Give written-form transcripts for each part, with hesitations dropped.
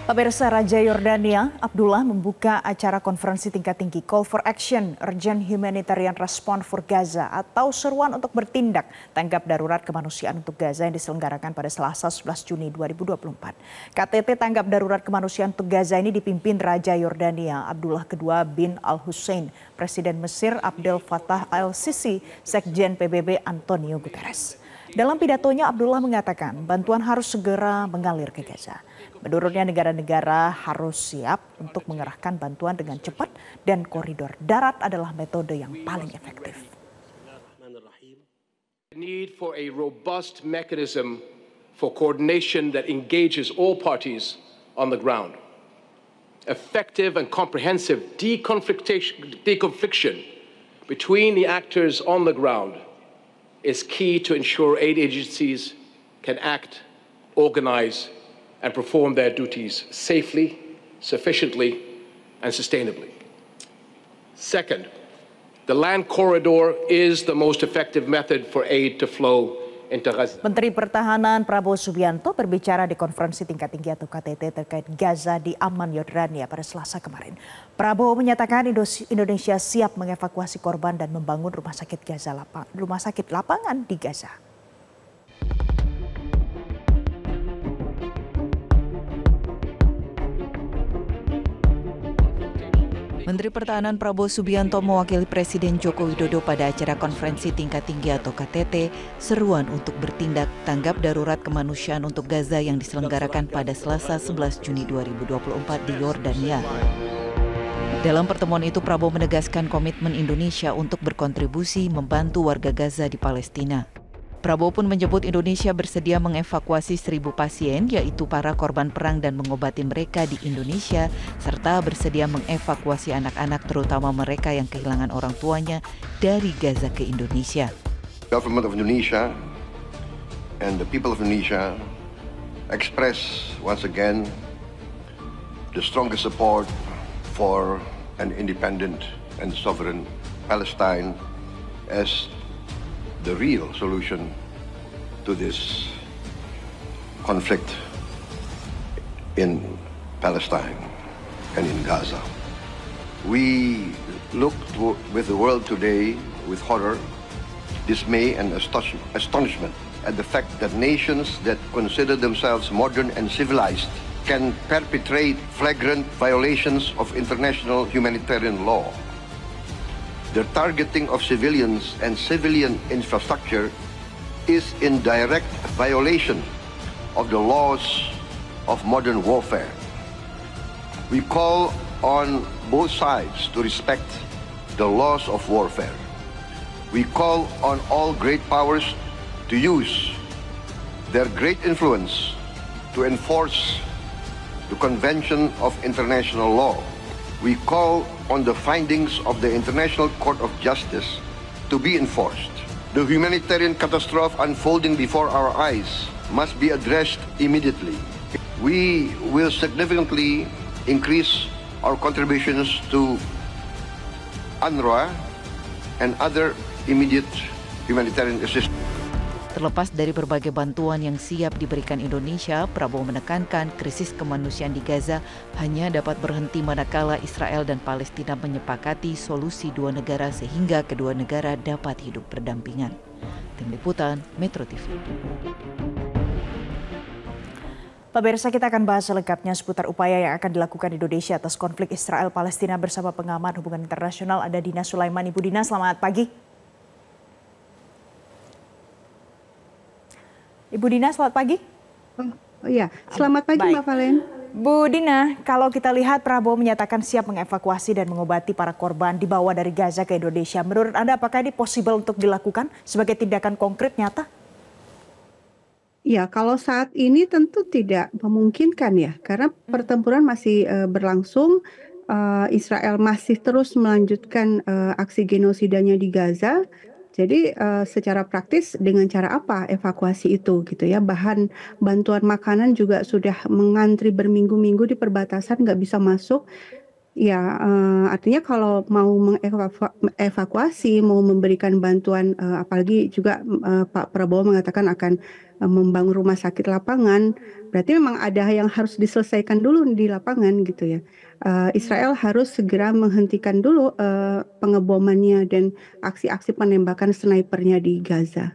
Pemirsa, Raja Yordania Abdullah membuka acara konferensi tingkat tinggi Call for Action Urgent Humanitarian Response for Gaza atau seruan untuk bertindak tanggap darurat kemanusiaan untuk Gaza yang diselenggarakan pada Selasa 11 Juni 2024. KTT tanggap darurat kemanusiaan untuk Gaza ini dipimpin Raja Yordania Abdullah II bin Al-Hussein, Presiden Mesir Abdel Fattah al-Sisi, Sekjen PBB Antonio Guterres. Dalam pidatonya, Abdullah mengatakan bantuan harus segera mengalir ke Gaza. Menurutnya negara-negara harus siap untuk mengerahkan bantuan dengan cepat dan koridor darat adalah metode yang paling efektif. The need for a robust mechanism for coordination that engages all parties on the ground. Effective and comprehensive deconfliction between the actors on the ground is key to ensure aid agencies can act, organize, and perform their duties safely, sufficiently, and sustainably. Second, the land corridor is the most effective method for aid to flow into Gaza. Menteri Pertahanan Prabowo Subianto berbicara di konferensi tingkat tinggi atau KTT terkait Gaza di Amman, Yordania pada Selasa kemarin. Prabowo menyatakan Indonesia siap mengevakuasi korban dan membangun rumah sakit lapangan di Gaza. Menteri Pertahanan Prabowo Subianto mewakili Presiden Joko Widodo pada acara konferensi tingkat tinggi atau KTT seruan untuk bertindak tanggap darurat kemanusiaan untuk Gaza yang diselenggarakan pada Selasa 11 Juni 2024 di Yordania. Dalam pertemuan itu Prabowo menegaskan komitmen Indonesia untuk berkontribusi membantu warga Gaza di Palestina. Prabowo pun menyebut Indonesia bersedia mengevakuasi 1.000 pasien, yaitu para korban perang dan mengobati mereka di Indonesia, serta bersedia mengevakuasi anak-anak terutama mereka yang kehilangan orang tuanya dari Gaza ke Indonesia. Government of Indonesia and the people of Indonesia express once again the strongest support for an independent and sovereign Palestine as the real solution to this conflict in Palestine and in Gaza. We look with the world today with horror, dismay and astonishment at the fact that nations that consider themselves modern and civilized can perpetrate flagrant violations of international humanitarian law. The targeting of civilians and civilian infrastructure is in direct violation of the laws of modern warfare. We call on both sides to respect the laws of warfare. We call on all great powers to use their great influence to enforce the Convention of International Law. We call on the findings of the International Court of Justice to be enforced. The humanitarian catastrophe unfolding before our eyes must be addressed immediately. We will significantly increase our contributions to UNRWA and other immediate humanitarian assistance. Terlepas dari berbagai bantuan yang siap diberikan Indonesia, Prabowo menekankan krisis kemanusiaan di Gaza hanya dapat berhenti manakala Israel dan Palestina menyepakati solusi dua negara sehingga kedua negara dapat hidup berdampingan. Tim Liputan, Metro TV. Pemirsa, kita akan bahas selengkapnya seputar upaya yang akan dilakukan Indonesia atas konflik Israel-Palestina bersama pengamat hubungan internasional ada Dina Sulaiman. Ibu Dina, selamat pagi. Ibu Dina, selamat pagi. Oh iya, selamat pagi Mbak Valen. Bu Dina, kalau kita lihat Prabowo menyatakan siap mengevakuasi dan mengobati para korban dibawa dari Gaza ke Indonesia. Menurut Anda apakah ini possible untuk dilakukan sebagai tindakan konkret nyata? Ya, kalau saat ini tentu tidak memungkinkan ya, karena pertempuran masih berlangsung. Israel masih terus melanjutkan aksi genosidanya di Gaza. Jadi secara praktis dengan cara apa evakuasi itu gitu ya, bahan bantuan makanan juga sudah mengantri berminggu-minggu di perbatasan nggak bisa masuk. Ya artinya kalau mau mengevakuasi, mau memberikan bantuan apalagi juga Pak Prabowo mengatakan akan membangun rumah sakit lapangan, berarti memang ada yang harus diselesaikan dulu di lapangan gitu ya. Israel harus segera menghentikan dulu pengebomannya dan aksi-aksi penembakan snipernya di Gaza.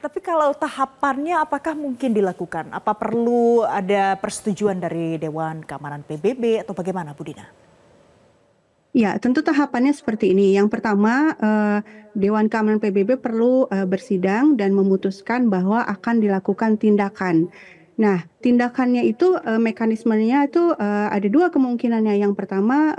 Tapi kalau tahapannya apakah mungkin dilakukan? Apa perlu ada persetujuan dari Dewan Keamanan PBB atau bagaimana, Bu Dina? Ya, tentu tahapannya seperti ini. Yang pertama, Dewan Keamanan PBB perlu bersidang dan memutuskan bahwa akan dilakukan tindakan. Nah, tindakannya itu mekanismenya itu ada dua kemungkinannya. Yang pertama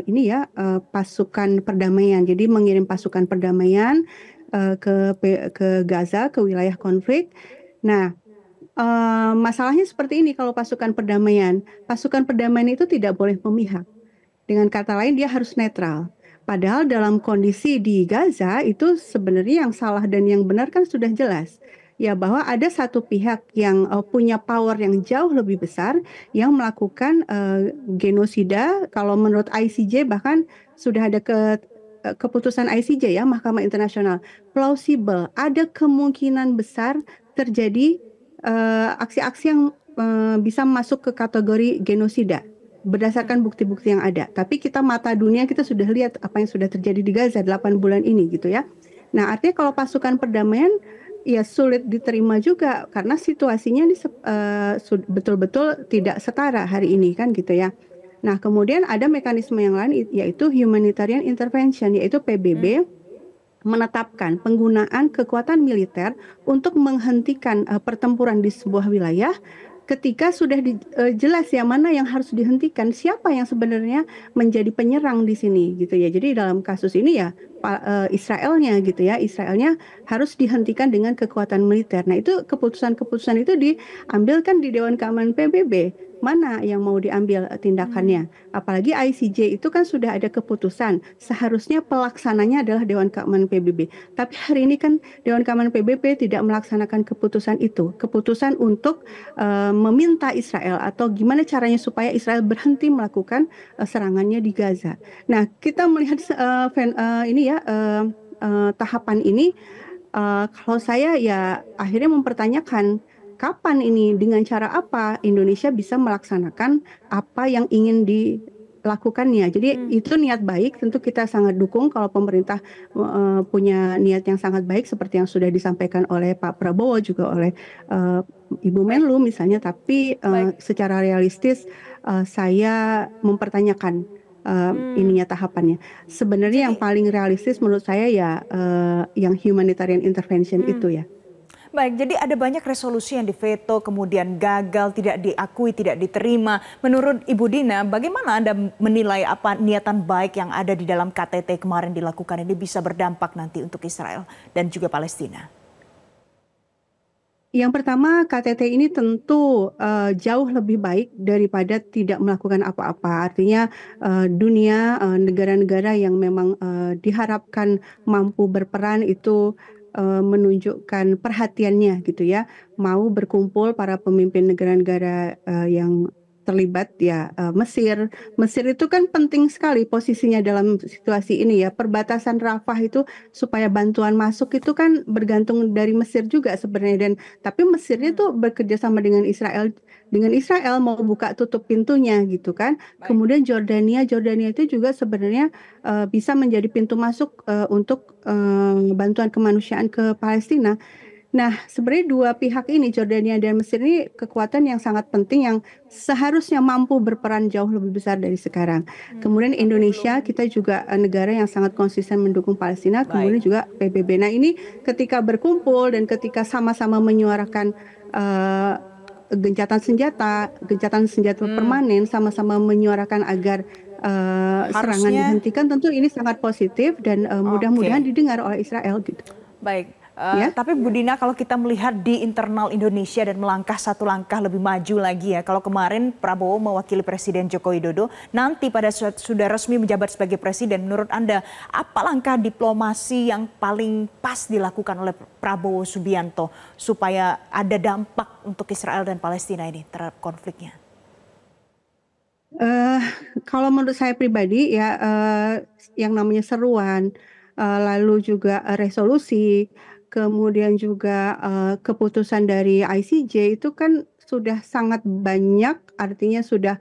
ini ya pasukan perdamaian. Jadi mengirim pasukan perdamaian ke Gaza, ke wilayah konflik. Nah, masalahnya seperti ini kalau pasukan perdamaian itu tidak boleh memihak. Dengan kata lain dia harus netral. Padahal dalam kondisi di Gaza itu sebenarnya yang salah dan yang benar kan sudah jelas. Ya bahwa ada satu pihak yang punya power yang jauh lebih besar yang melakukan genosida. Kalau menurut ICJ bahkan sudah ada keputusan ICJ ya, Mahkamah Internasional. Plausible, ada kemungkinan besar terjadi aksi-aksi yang bisa masuk ke kategori genosida berdasarkan bukti-bukti yang ada. Tapi kita mata dunia kita sudah lihat apa yang sudah terjadi di Gaza 8 bulan ini gitu ya. Nah, artinya kalau pasukan perdamaian ya sulit diterima juga karena situasinya ini betul-betul tidak setara hari ini kan gitu ya. Nah, kemudian ada mekanisme yang lain yaitu humanitarian intervention yaitu PBB menetapkan penggunaan kekuatan militer untuk menghentikan pertempuran di sebuah wilayah ketika sudah jelas ya mana yang harus dihentikan, siapa yang sebenarnya menjadi penyerang di sini gitu ya. Jadi dalam kasus ini ya Israelnya gitu ya, Israelnya harus dihentikan dengan kekuatan militer. Nah itu keputusan-keputusan itu diambil kan di Dewan Keamanan PBB. Mana yang mau diambil tindakannya? Apalagi ICJ itu kan sudah ada keputusan. Seharusnya pelaksananya adalah Dewan Keamanan PBB. Tapi hari ini kan Dewan Keamanan PBB tidak melaksanakan keputusan itu. Keputusan untuk meminta Israel atau gimana caranya supaya Israel berhenti melakukan serangannya di Gaza. Nah, kita melihat ini ya tahapan ini. Kalau saya ya akhirnya mempertanyakan kapan ini, dengan cara apa Indonesia bisa melaksanakan apa yang ingin dilakukannya. Jadi itu niat baik, tentu kita sangat dukung kalau pemerintah punya niat yang sangat baik seperti yang sudah disampaikan oleh Pak Prabowo juga oleh Ibu Menlu misalnya. Tapi secara realistis saya mempertanyakan ininya tahapannya. Sebenarnya yang paling realistis menurut saya ya yang humanitarian intervention itu ya. Baik, jadi ada banyak resolusi yang diveto, kemudian gagal, tidak diakui, tidak diterima. Menurut Ibu Dina, bagaimana Anda menilai apa niatan baik yang ada di dalam KTT kemarin dilakukan ini bisa berdampak nanti untuk Israel dan juga Palestina? Yang pertama, KTT ini tentu jauh lebih baik daripada tidak melakukan apa-apa. Artinya dunia, negara-negara yang memang diharapkan mampu berperan itu menunjukkan perhatiannya gitu ya, mau berkumpul para pemimpin negara-negara yang terlibat ya. Mesir itu kan penting sekali posisinya dalam situasi ini ya. Perbatasan Rafah itu supaya bantuan masuk itu kan bergantung dari Mesir juga sebenarnya, dan tapi Mesirnya tuh bekerja sama dengan Israel mau buka tutup pintunya gitu kan. Kemudian Jordania itu juga sebenarnya bisa menjadi pintu masuk untuk bantuan kemanusiaan ke Palestina. Nah, sebenarnya dua pihak ini, Jordania dan Mesir ini kekuatan yang sangat penting yang seharusnya mampu berperan jauh lebih besar dari sekarang. Kemudian Indonesia, kita juga negara yang sangat konsisten mendukung Palestina, kemudian juga PBB. Nah, ini ketika berkumpul dan ketika sama-sama menyuarakan gencatan senjata permanen, sama-sama menyuarakan agar serangan dihentikan, tentu ini sangat positif dan mudah-mudahan didengar oleh Israel gitu. Baik. Tapi Bu Dina, kalau kita melihat di internal Indonesia dan melangkah satu langkah lebih maju lagi ya. Kalau kemarin Prabowo mewakili Presiden Joko Widodo, nanti pada saat sudah resmi menjabat sebagai presiden, menurut Anda apa langkah diplomasi yang paling pas dilakukan oleh Prabowo Subianto supaya ada dampak untuk Israel dan Palestina ini terhadap konfliknya? Kalau menurut saya pribadi ya yang namanya seruan, lalu juga resolusi, kemudian juga keputusan dari ICJ itu kan sudah sangat banyak, artinya sudah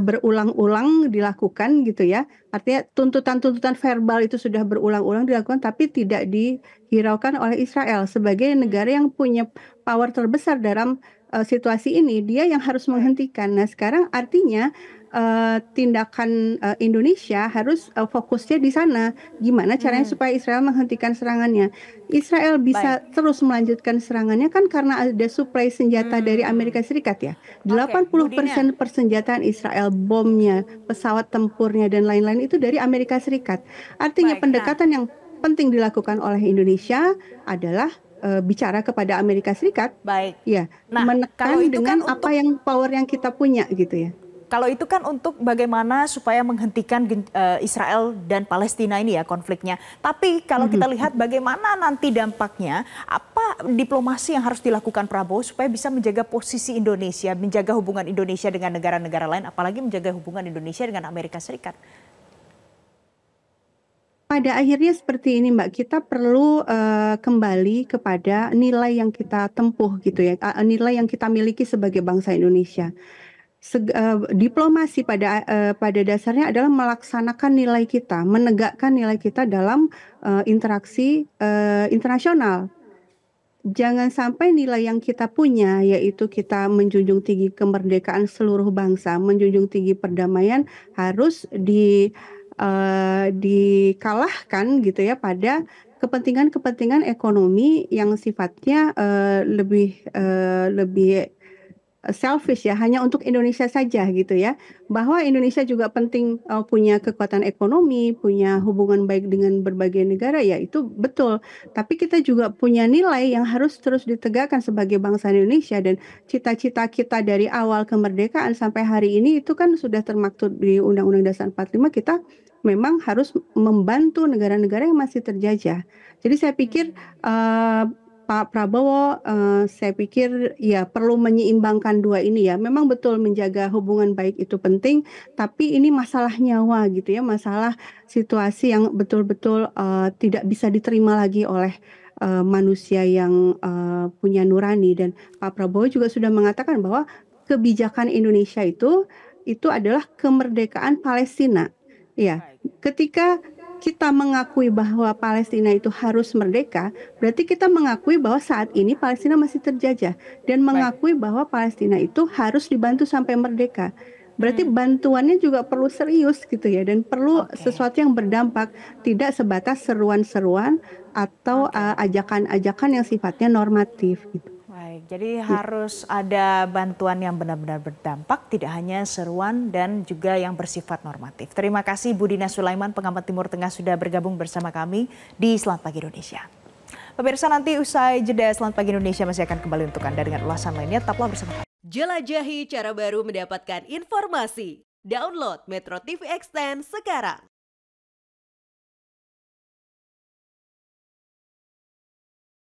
berulang-ulang dilakukan gitu ya. Artinya tuntutan-tuntutan verbal itu sudah berulang-ulang dilakukan, tapi tidak dihiraukan oleh Israel sebagai negara yang punya power terbesar dalam situasi ini. Dia yang harus menghentikan. Nah, sekarang artinya tindakan Indonesia harus fokusnya di sana. Gimana caranya supaya Israel menghentikan serangannya? Israel bisa terus melanjutkan serangannya kan karena ada suplai senjata dari Amerika Serikat ya. 80% persenjataan Israel, bomnya, pesawat tempurnya dan lain-lain itu dari Amerika Serikat. Artinya pendekatan yang penting dilakukan oleh Indonesia adalah bicara kepada Amerika Serikat. Ya, menekan dengan apa yang power yang kita punya gitu ya. Kalau itu kan untuk bagaimana supaya menghentikan Israel dan Palestina ini ya konfliknya. Tapi kalau kita lihat bagaimana nanti dampaknya, apa diplomasi yang harus dilakukan Prabowo supaya bisa menjaga posisi Indonesia, menjaga hubungan Indonesia dengan negara-negara lain, apalagi menjaga hubungan Indonesia dengan Amerika Serikat. Pada akhirnya seperti ini Mbak, kita perlu kembali kepada nilai yang kita tempuh gitu ya, nilai yang kita miliki sebagai bangsa Indonesia. Diplomasi pada dasarnya adalah melaksanakan nilai kita, menegakkan nilai kita dalam interaksi internasional. Jangan sampai nilai yang kita punya, yaitu kita menjunjung tinggi kemerdekaan seluruh bangsa, menjunjung tinggi perdamaian, harus dikalahkan gitu ya pada kepentingan-kepentingan ekonomi yang sifatnya lebih selfish ya, hanya untuk Indonesia saja gitu ya. Bahwa Indonesia juga penting punya kekuatan ekonomi, punya hubungan baik dengan berbagai negara ya itu betul. Tapi kita juga punya nilai yang harus terus ditegakkan sebagai bangsa Indonesia, dan cita-cita kita dari awal kemerdekaan sampai hari ini itu kan sudah termaktub di Undang-Undang Dasar 45, kita memang harus membantu negara-negara yang masih terjajah. Jadi saya pikir Pak Prabowo, saya pikir ya perlu menyeimbangkan dua ini ya. Memang betul menjaga hubungan baik itu penting, tapi ini masalah nyawa gitu ya, masalah situasi yang betul-betul tidak bisa diterima lagi oleh manusia yang punya nurani. Dan Pak Prabowo juga sudah mengatakan bahwa kebijakan Indonesia itu adalah kemerdekaan Palestina. Ya, ketika kita mengakui bahwa Palestina itu harus merdeka, berarti kita mengakui bahwa saat ini Palestina masih terjajah, dan mengakui bahwa Palestina itu harus dibantu sampai merdeka. Berarti bantuannya juga perlu serius gitu ya, dan perlu sesuatu yang berdampak, tidak sebatas seruan-seruan atau ajakan-ajakan yang sifatnya normatif gitu. Baik, jadi harus ada bantuan yang benar-benar berdampak, tidak hanya seruan dan juga yang bersifat normatif. Terima kasih Bu Dina Sulaiman, pengamat Timur Tengah, sudah bergabung bersama kami di Selamat Pagi Indonesia. Pemirsa, nanti usai jeda Selamat Pagi Indonesia masih akan kembali untuk Anda dengan ulasan lainnya. Tetaplah bersama kami. Jelajahi cara baru mendapatkan informasi. Download Metro TV Extend sekarang.